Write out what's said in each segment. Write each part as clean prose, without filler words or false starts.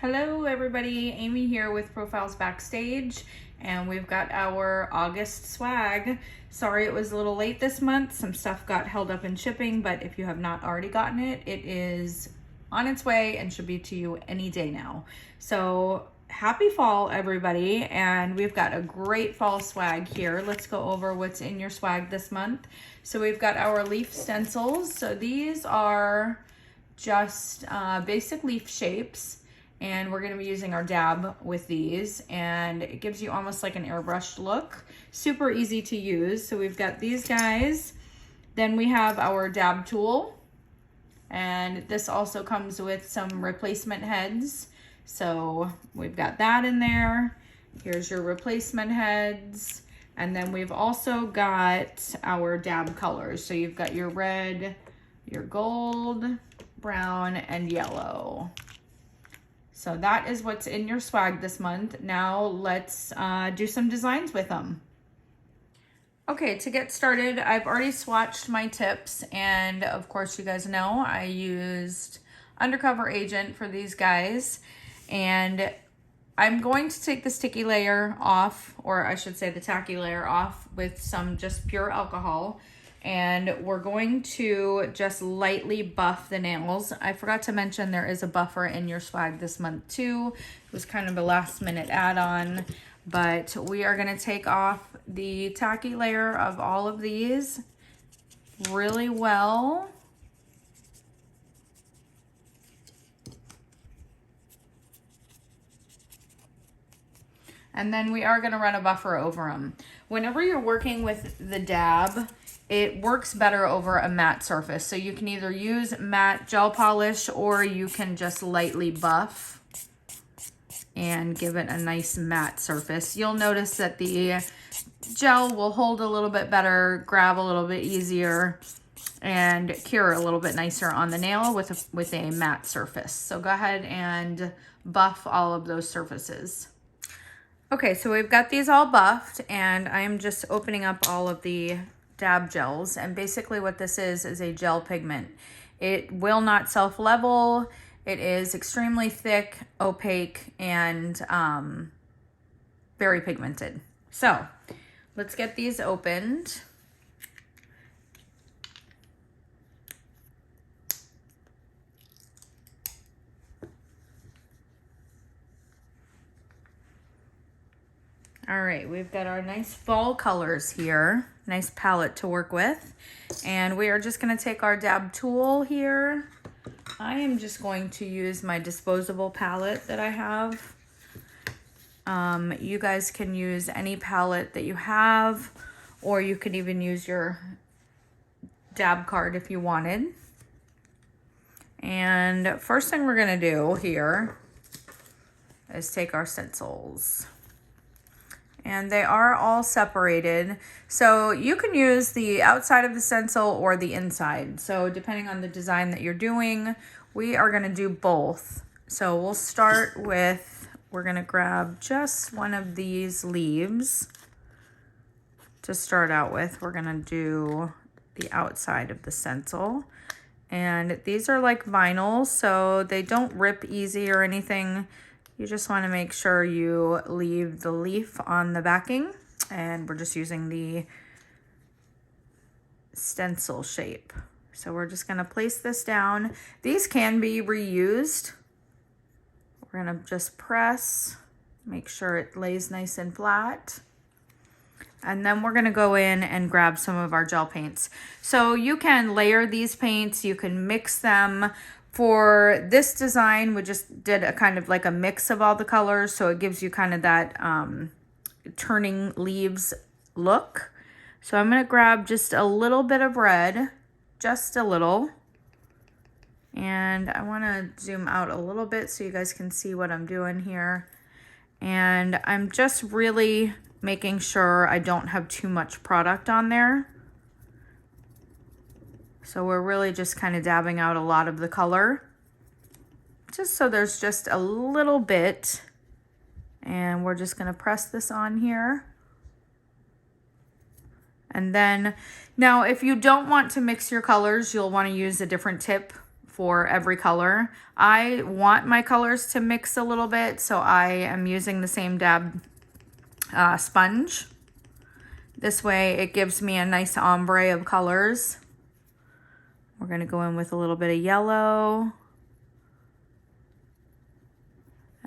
Hello everybody, Amy here with Profiles Backstage, and we've got our August swag. Sorry it was a little late this month, some stuff got held up in shipping, but if you have not already gotten it, it is on its way and should be to you any day now. So happy fall everybody, and we've got a great fall swag here. Let's go over what's in your swag this month. So we've got our leaf stencils. So these are just basic leaf shapes. And we're gonna be using our dab with these, and it gives you almost like an airbrushed look. Super easy to use. So we've got these guys. Then we have our dab tool. And this also comes with some replacement heads. So we've got that in there. Here's your replacement heads. And then we've also got our dab colors. So you've got your red, your gold, brown, and yellow. So that is what's in your swag this month. Now let's do some designs with them. Okay, to get started, I've already swatched my tips, and of course you guys know I used Undercover Agent for these guys, and I'm going to take the sticky layer off, or I should say the tacky layer off, with some just pure alcohol. And we're going to just lightly buff the nails. I forgot to mention there is a buffer in your swag this month too. It was kind of a last minute add-on, but we are gonna take off the tacky layer of all of these really well. And then we are gonna run a buffer over them. Whenever you're working with the dab, it works better over a matte surface. So you can either use matte gel polish, or you can just lightly buff and give it a nice matte surface. You'll notice that the gel will hold a little bit better, grab a little bit easier, and cure a little bit nicer on the nail with a matte surface. So go ahead and buff all of those surfaces. Okay, so we've got these all buffed, and I'm just opening up all of the dab gels, and basically what this is a gel pigment. It will not self-level. It is extremely thick, opaque, and very pigmented. So let's get these opened. All right, we've got our nice fall colors here, nice palette to work with. And we are just gonna take our dab tool here. I am just going to use my disposable palette that I have. You guys can use any palette that you have, or you could even use your dab card if you wanted. And first thing we're gonna do here is take our stencils. And they are all separated. So you can use the outside of the stencil or the inside. So depending on the design that you're doing, we are gonna do both. So we'll start with, we're gonna grab just one of these leaves to start out with. We're gonna do the outside of the stencil. And these are like vinyl, so they don't rip easy or anything. You just want to make sure you leave the leaf on the backing, and we're just using the stencil shape. So we're just going to place this down. These can be reused. We're going to just press, make sure it lays nice and flat. And then we're going to go in and grab some of our gel paints. So you can layer these paints, you can mix them. For this design, we just did a kind of like a mix of all the colors, so it gives you kind of that turning leaves look. So I'm gonna grab just a little bit of red, just a little. And I wanna zoom out a little bit so you guys can see what I'm doing here. And I'm just really making sure I don't have too much product on there. So we're really just kind of dabbing out a lot of the color, just so there's just a little bit. And we're just gonna press this on here. And then, now if you don't want to mix your colors, you'll wanna use a different tip for every color. I want my colors to mix a little bit, so I am using the same dab sponge. This way it gives me a nice ombre of colors. We're gonna go in with a little bit of yellow.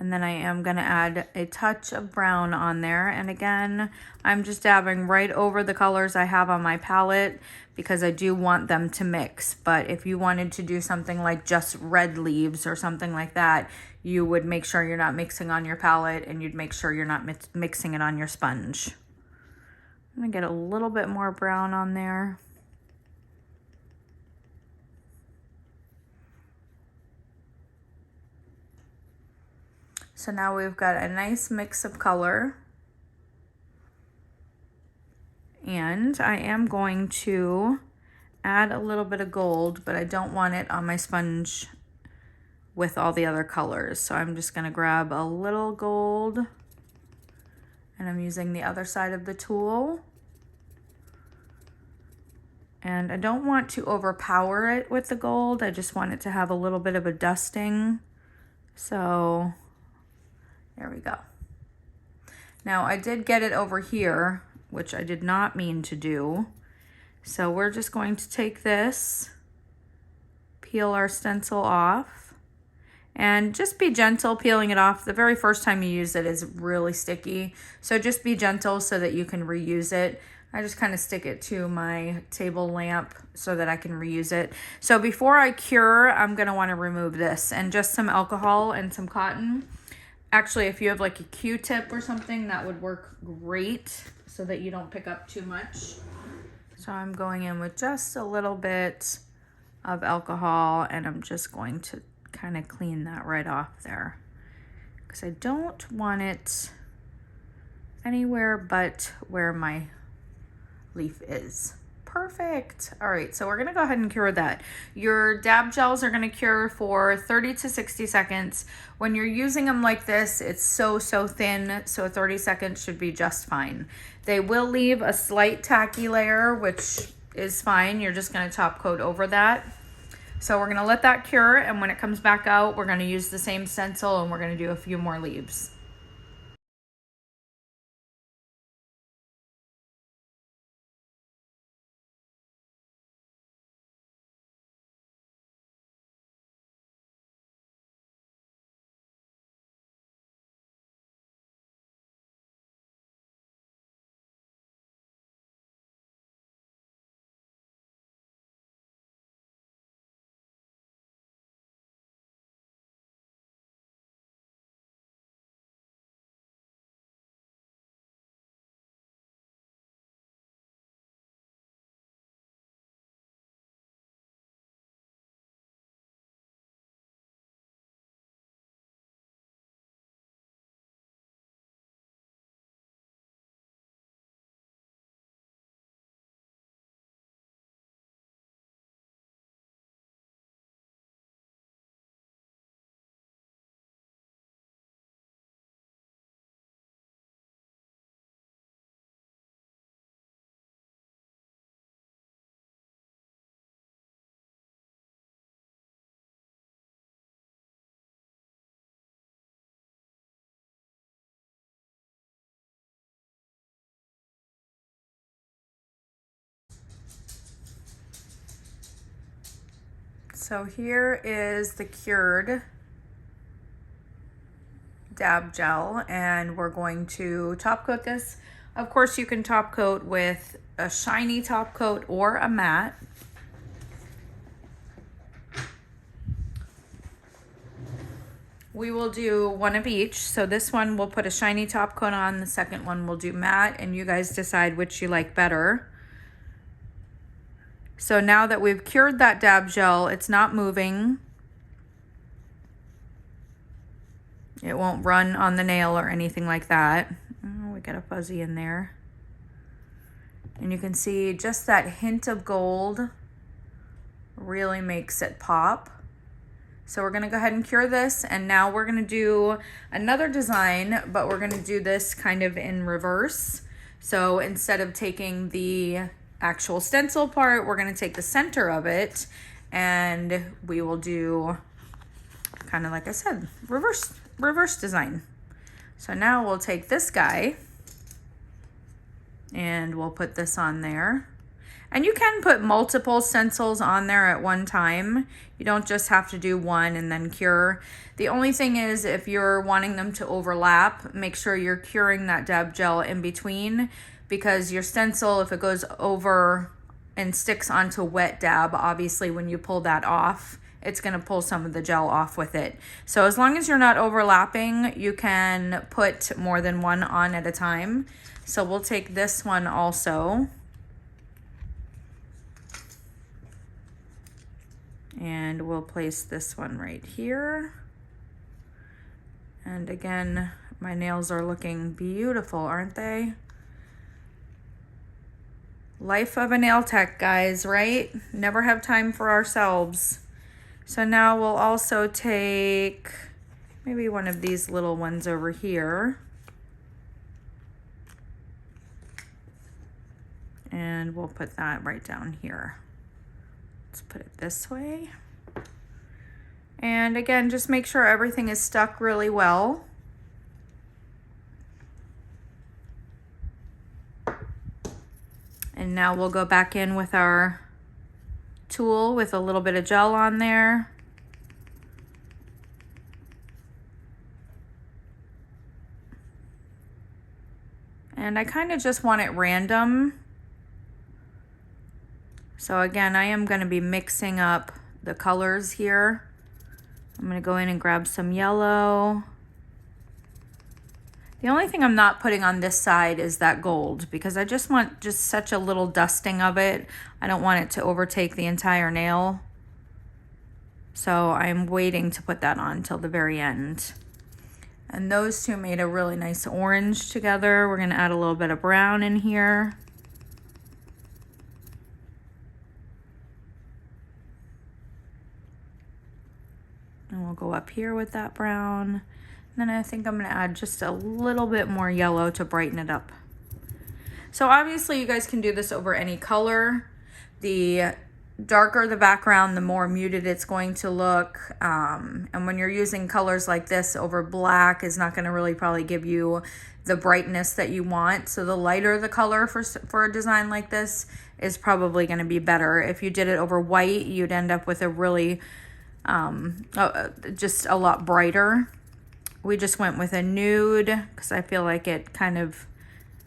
And then I am gonna add a touch of brown on there. And again, I'm just dabbing right over the colors I have on my palette because I do want them to mix. But if you wanted to do something like just red leaves or something like that, you would make sure you're not mixing on your palette, and you'd make sure you're not mixing it on your sponge. I'm gonna get a little bit more brown on there. So now we've got a nice mix of color. And I am going to add a little bit of gold, but I don't want it on my sponge with all the other colors. So I'm just gonna grab a little gold, and I'm using the other side of the tool. And I don't want to overpower it with the gold. I just want it to have a little bit of a dusting. So there we go. Now I did get it over here, which I did not mean to do. So we're just going to take this, peel our stencil off, and just be gentle peeling it off. The very first time you use it is really sticky. So just be gentle so that you can reuse it. I just kind of stick it to my table lamp so that I can reuse it. So before I cure, I'm gonna wanna remove this, and just some alcohol and some cotton. Actually, if you have like a Q-tip or something, that would work great so that you don't pick up too much. So I'm going in with just a little bit of alcohol, and I'm just going to kind of clean that right off there because I don't want it anywhere but where my leaf is. Perfect. All right, so we're gonna go ahead and cure that. Your dab gels are gonna cure for 30 to 60 seconds. When you're using them like this, it's so thin, so 30 seconds should be just fine. They will leave a slight tacky layer, which is fine. You're just gonna top coat over that. So we're gonna let that cure, and when it comes back out, we're gonna use the same stencil, and we're gonna do a few more leaves. So here is the cured dab gel, and we're going to top coat this. Of course, you can top coat with a shiny top coat or a matte. We will do one of each. So this one we'll put a shiny top coat on, the second one we'll do matte, and you guys decide which you like better. So now that we've cured that dab gel, it's not moving. It won't run on the nail or anything like that. Oh, we got a fuzzy in there. And you can see just that hint of gold really makes it pop. So we're gonna go ahead and cure this, and now we're gonna do another design, but we're gonna do this kind of in reverse. So instead of taking the actual stencil part, we're gonna take the center of it and we will do kind of like I said, reverse design. So now we'll take this guy and we'll put this on there. And you can put multiple stencils on there at one time. You don't just have to do one and then cure. The only thing is, if you're wanting them to overlap, make sure you're curing that dab gel in between, because your stencil, if it goes over and sticks onto wet dab, obviously when you pull that off, it's gonna pull some of the gel off with it. So as long as you're not overlapping, you can put more than one on at a time. So we'll take this one also. And we'll place this one right here. And again, my nails are looking beautiful, aren't they? Life of a nail tech, guys, right? Never have time for ourselves. So now we'll also take maybe one of these little ones over here. And we'll put that right down here. Let's put it this way. And again, just make sure everything is stuck really well. And now we'll go back in with our tool with a little bit of gel on there. And I kind of just want it random. So again, I am going to be mixing up the colors here. I'm going to go in and grab some yellow. The only thing I'm not putting on this side is that gold, because I just want just such a little dusting of it. I don't want it to overtake the entire nail. So I'm waiting to put that on till the very end. And those two made a really nice orange together. We're going to add a little bit of brown in here. And we'll go up here with that brown. And then I think I'm going to add just a little bit more yellow to brighten it up. So obviously you guys can do this over any color. The darker the background, the more muted it's going to look. And when you're using colors like this over black is not going to really probably give you the brightness that you want. So the lighter the color for a design like this is probably going to be better. If you did it over white, you'd end up with a really just a lot brighter. We just went with a nude because I feel like it kind of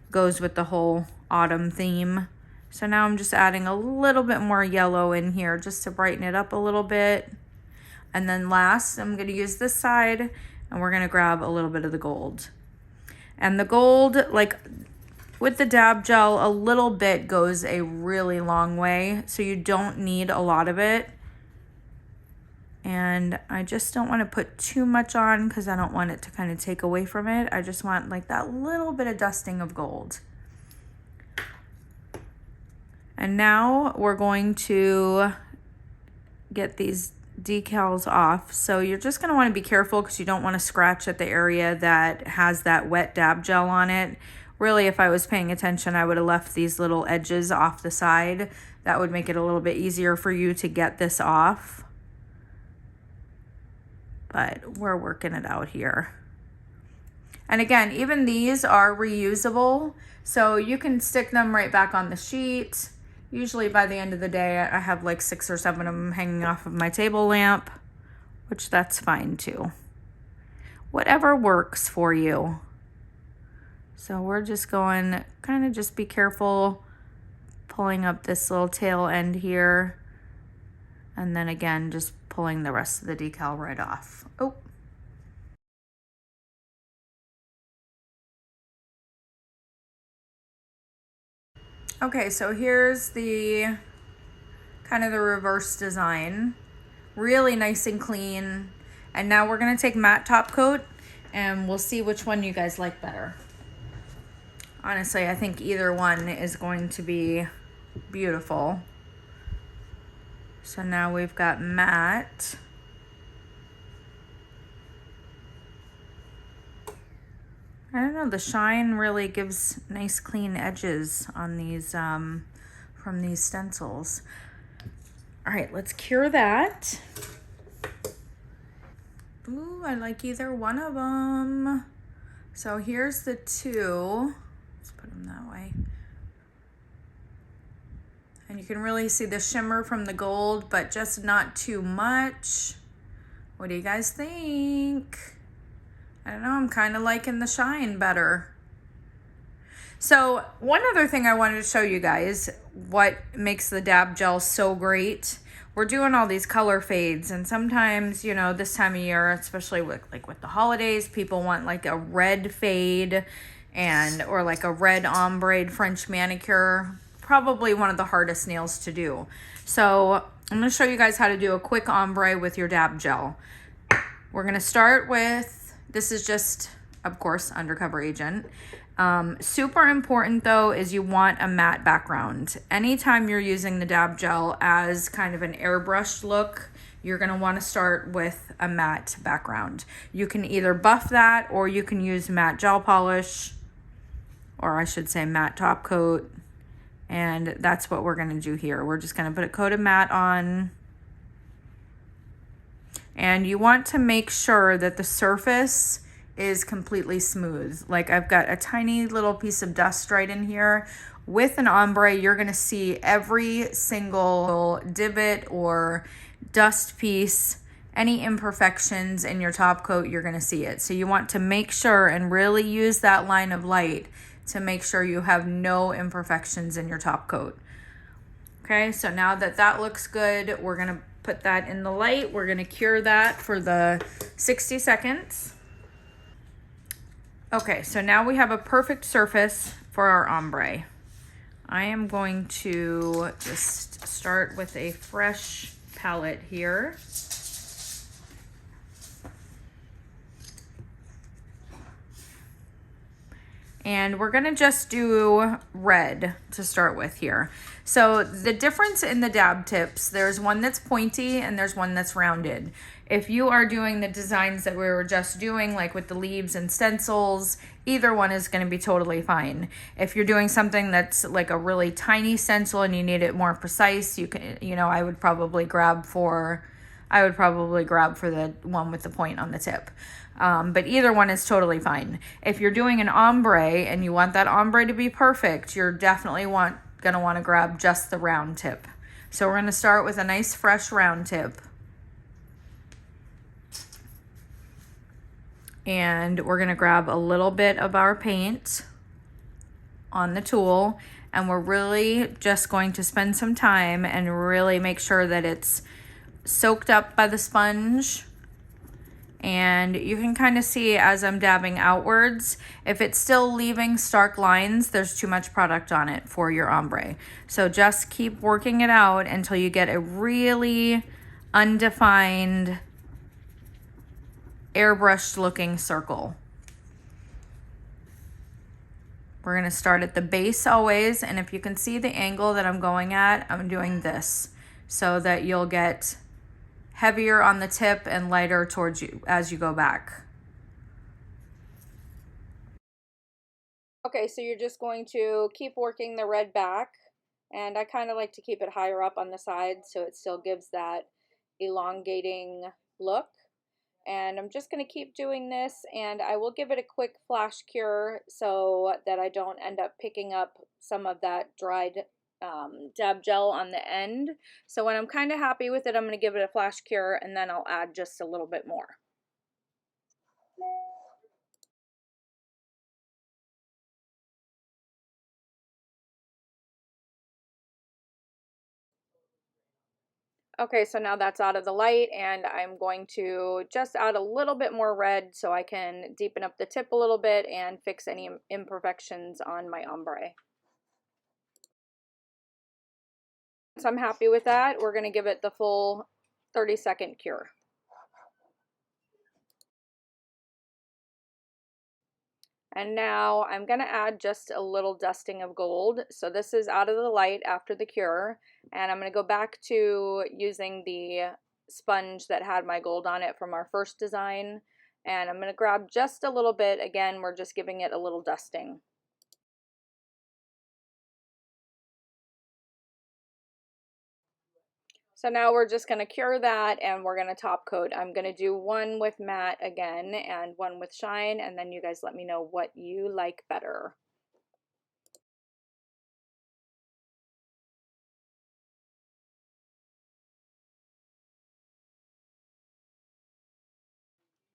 goes with the whole autumn theme. So now I'm just adding a little bit more yellow in here just to brighten it up a little bit. And then last, I'm going to use this side and we're going to grab a little bit of the gold. And the gold, like with the dab gel, a little bit goes a really long way. So you don't need a lot of it. And I just don't want to put too much on because I don't want it to kind of take away from it. I just want like that little bit of dusting of gold. And now we're going to get these decals off. So you're just going to want to be careful because you don't want to scratch at the area that has that wet dab gel on it. Really, if I was paying attention, I would have left these little edges off the side. That would make it a little bit easier for you to get this off. But we're working it out here. And again, even these are reusable, so you can stick them right back on the sheet. Usually by the end of the day, I have like 6 or 7 of them hanging off of my table lamp, which that's fine too. Whatever works for you. So we're just going, kind of just be careful pulling up this little tail end here. And then again, just pulling the rest of the decal right off. Oh. Okay, so here's the kind of the reverse design. Really nice and clean. And now we're gonna take matte top coat and we'll see which one you guys like better. Honestly, I think either one is going to be beautiful. So now we've got matte. I don't know, the shine really gives nice clean edges on these from these stencils. All right, let's cure that. Ooh, I like either one of them. So here's the two. Let's put them that way. And you can really see the shimmer from the gold, but just not too much. What do you guys think? I don't know, I'm kind of liking the shine better. So one other thing I wanted to show you guys, what makes the dab gel so great. We're doing all these color fades, and sometimes, you know, this time of year, especially with the holidays, people want like a red fade or like a red ombre French manicure. Probably one of the hardest nails to do. So I'm going to show you guys how to do a quick ombre with your dab gel. We're going to start with, this is just, of course, undercover agent. Super important though is you want a matte background. Anytime you're using the dab gel as kind of an airbrush look, you're going to want to start with a matte background. You can either buff that, or you can use matte gel polish, or I should say matte top coat. And that's what we're going to do here. We're just going to put a coat of matte on. And you want to make sure that the surface is completely smooth. Like I've got a tiny little piece of dust right in here. With an ombre, you're going to see every single divot or dust piece, any imperfections in your top coat, you're going to see it. So you want to make sure and really use that line of light to make sure you have no imperfections in your top coat. Okay, so now that that looks good, we're going to put that in the light. We're going to cure that for the 60 seconds. Okay, so now we have a perfect surface for our ombre. I am going to just start with a fresh palette here. And we're gonna just do red to start with here. So the difference in the dab tips, there's one that's pointy and there's one that's rounded. If you are doing the designs that we were just doing, like with the leaves and stencils, either one is gonna be totally fine. If you're doing something that's like a really tiny stencil and you need it more precise, you can, I would probably grab for the one with the point on the tip. But either one is totally fine. If you're doing an ombre and you want that ombre to be perfect, you're definitely gonna want to grab just the round tip. So we're gonna start with a nice fresh round tip. And we're gonna grab a little bit of our paint on the tool, and we're really just going to spend some time and really make sure that it's soaked up by the sponge. And you can kind of see as I'm dabbing outwards, if it's still leaving stark lines, there's too much product on it for your ombre. So just keep working it out until you get a really undefined airbrushed looking circle. We're going to start at the base always, and if you can see the angle that I'm going at, I'm doing this so that you'll get heavier on the tip and lighter towards you as you go back. Okay, so you're just going to keep working the red back, and I kind of like to keep it higher up on the sides so it still gives that elongating look. And I'm just going to keep doing this, and I will give it a quick flash cure so that I don't end up picking up some of that dried dab gel on the end. So when I'm kind of happy with it, I'm going to give it a flash cure, and then I'll add just a little bit more. Okay, so now that's out of the light, and I'm going to just add a little bit more red so I can deepen up the tip a little bit and fix any imperfections on my ombre. So I'm happy with that. We're going to give it the full 30-second cure. And now I'm going to add just a little dusting of gold. So this is out of the light after the cure. And I'm going to go back to using the sponge that had my gold on it from our first design. And I'm going to grab just a little bit. Again, we're just giving it a little dusting. So now we're just going to cure that and we're going to top coat. I'm going to do one with matte again and one with shine, and then you guys let me know what you like better.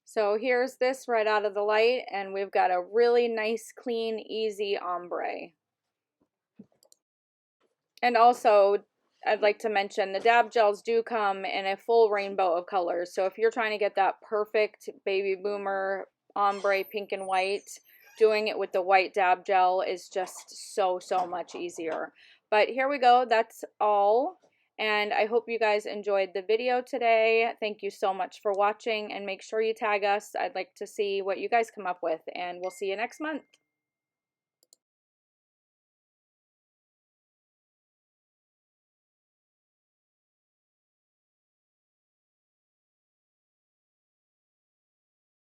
So here's this right out of the light, and we've got a really nice, clean, easy ombre. And also, I'd like to mention the dab gels do come in a full rainbow of colors. So if you're trying to get that perfect baby boomer ombre pink and white, doing it with the white dab gel is just so much easier. But here we go. That's all. And I hope you guys enjoyed the video today. Thank you so much for watching, and make sure you tag us. I'd like to see what you guys come up with, and we'll see you next month.